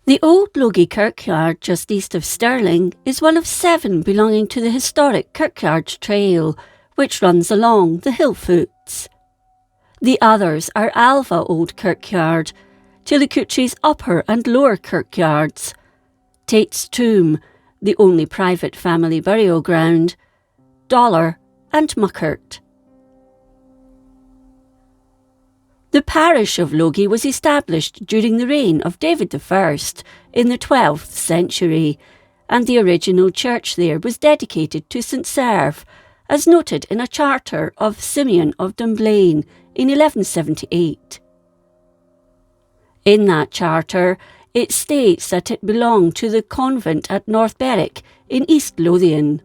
The old Logie Kirkyard just east of Stirling is one of 7 belonging to the historic Kirkyards trail, which runs along the hill foots. The others are Alva Old Kirkyard, Tillicoochie's Upper and Lower Kirkyards, Tate's Tomb, the only private family burial ground, Dollar and Muckert. The parish of Logie was established during the reign of David I in the 12th century, and the original church there was dedicated to St Serve, as noted in a charter of Simeon of Dunblane in 1178. In that charter, it states that it belonged to the convent at North Berwick in East Lothian.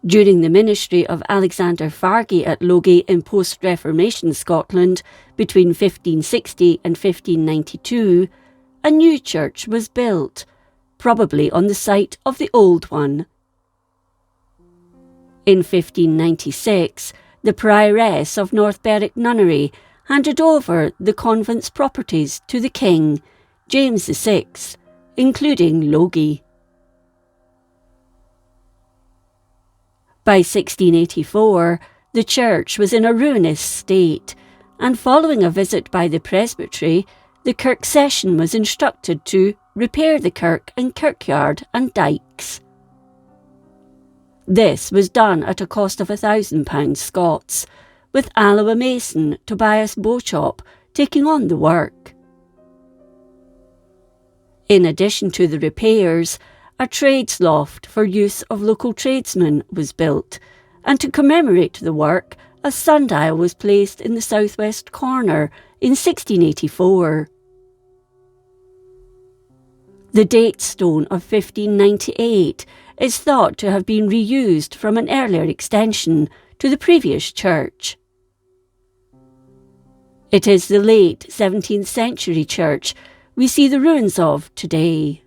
During the ministry of Alexander Fargy at Logie in post-Reformation Scotland between 1560 and 1592, a new church was built, probably on the site of the old one. In 1596, the prioress of North Berwick Nunnery handed over the convent's properties to the king, James VI, including Logie. By 1684, the church was in a ruinous state, and following a visit by the presbytery, the Kirk session was instructed to repair the kirk and kirkyard and dykes. This was done at a cost of £1,000 Scots, with Alloa mason Tobias Beauchamp taking on the work. In addition to the repairs, a trades loft for use of local tradesmen was built, and to commemorate the work, a sundial was placed in the southwest corner in 1684. The date stone of 1598 is thought to have been reused from an earlier extension to the previous church. It is the late 17th century church we see the ruins of today.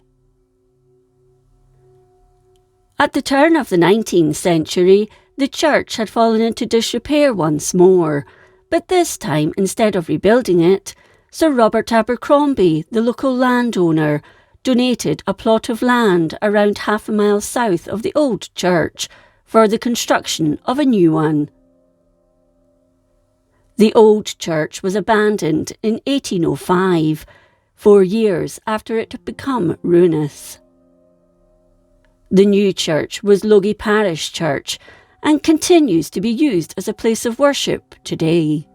At the turn of the 19th century, the church had fallen into disrepair once more, but this time, instead of rebuilding it, Sir Robert Abercrombie, the local landowner, donated a plot of land around half a mile south of the old church for the construction of a new one. The old church was abandoned in 1805, 4 years after it had become ruinous. The new church was Logie Parish Church and continues to be used as a place of worship today.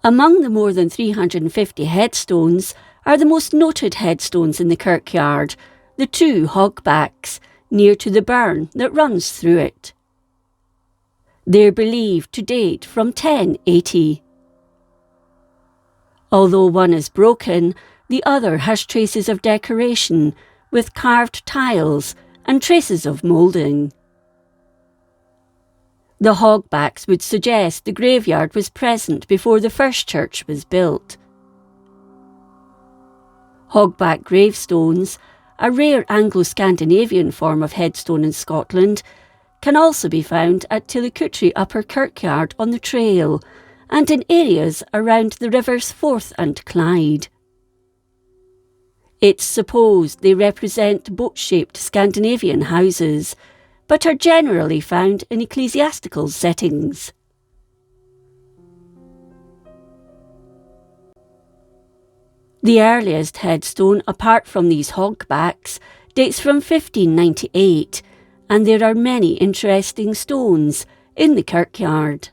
Among the more than 350 headstones are the most noted headstones in the kirkyard, the 2 hogbacks, near to the burn that runs through it. They're believed to date from 1080. Although one is broken, the other has traces of decoration, with carved tiles and traces of moulding. The hogbacks would suggest the graveyard was present before the first church was built. Hogback gravestones, a rare Anglo-Scandinavian form of headstone in Scotland, can also be found at Tillicoochie Upper Kirkyard on the trail and in areas around the rivers Forth and Clyde. It's supposed they represent boat-shaped Scandinavian houses, but are generally found in ecclesiastical settings. The earliest headstone, apart from these hogbacks, dates from 1598, and there are many interesting stones in the kirkyard.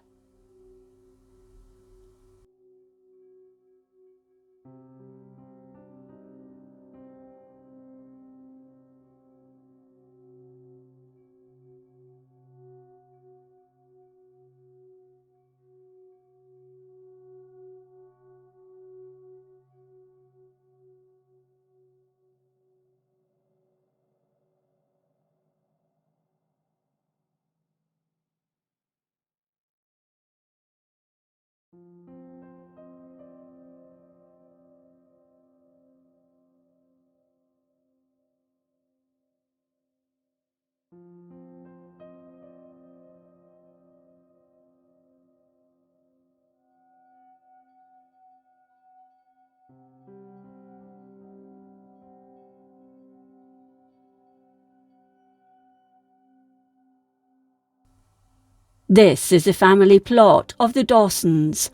This is the family plot of the Dawsons.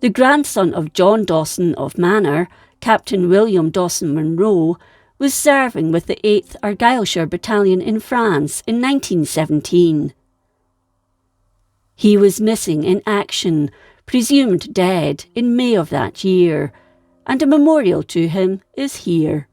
The grandson of John Dawson of Manor, Captain William Dawson Monroe, was serving with the 8th Argyllshire Battalion in France in 1917. He was missing in action, presumed dead in May of that year, and a memorial to him is here.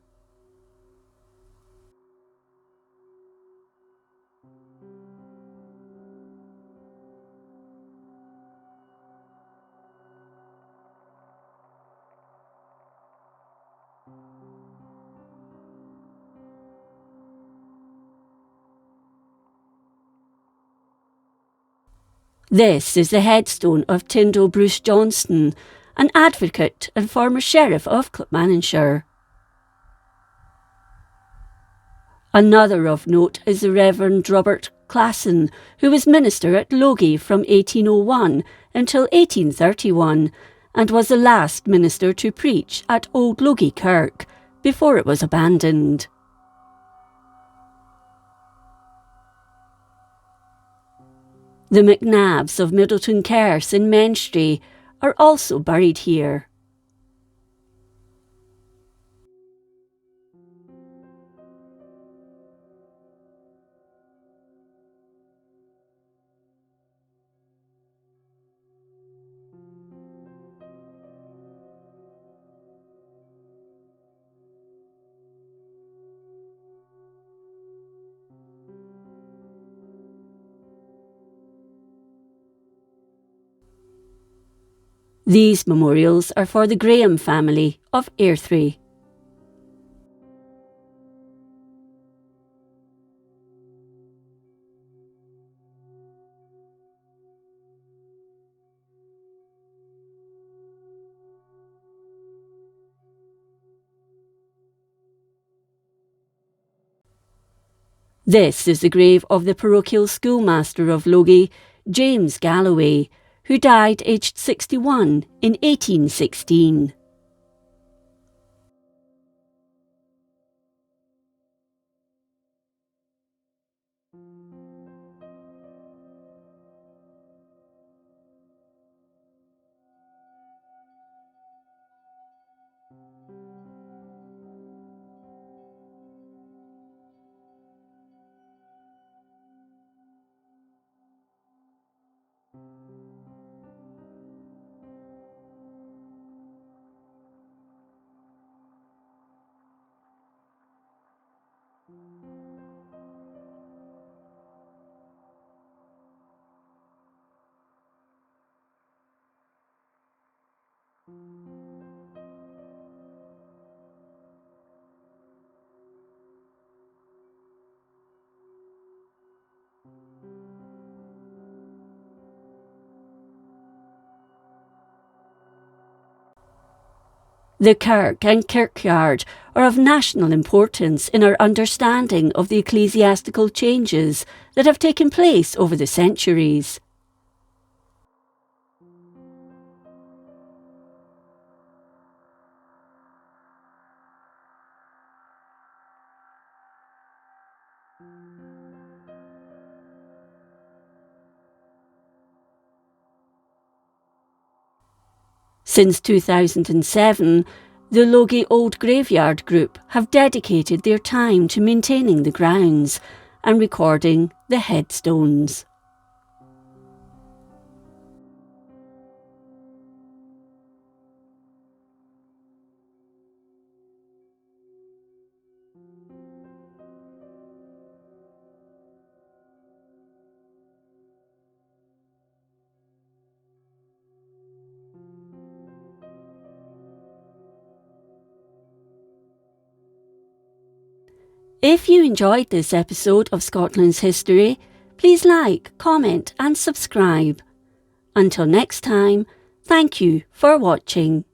This is the headstone of Tyndall Bruce Johnston, an advocate and former Sheriff of Clackmannanshire. Another of note is the Reverend Robert Classon, who was minister at Logie from 1801 until 1831, and was the last minister to preach at Old Logie Kirk, before it was abandoned. The McNabs of Middleton Kerse in Menstrie are also buried here. These memorials are for the Graham family of Airthry. This is the grave of the parochial schoolmaster of Logie, James Galloway, who died aged 61 in 1816. The Kirk and Kirkyard are of national importance in our understanding of the ecclesiastical changes that have taken place over the centuries. Since 2007, the Logie Old Graveyard Group have dedicated their time to maintaining the grounds and recording the headstones. If you enjoyed this episode of Scotland's History, please like, comment and subscribe. Until next time, thank you for watching.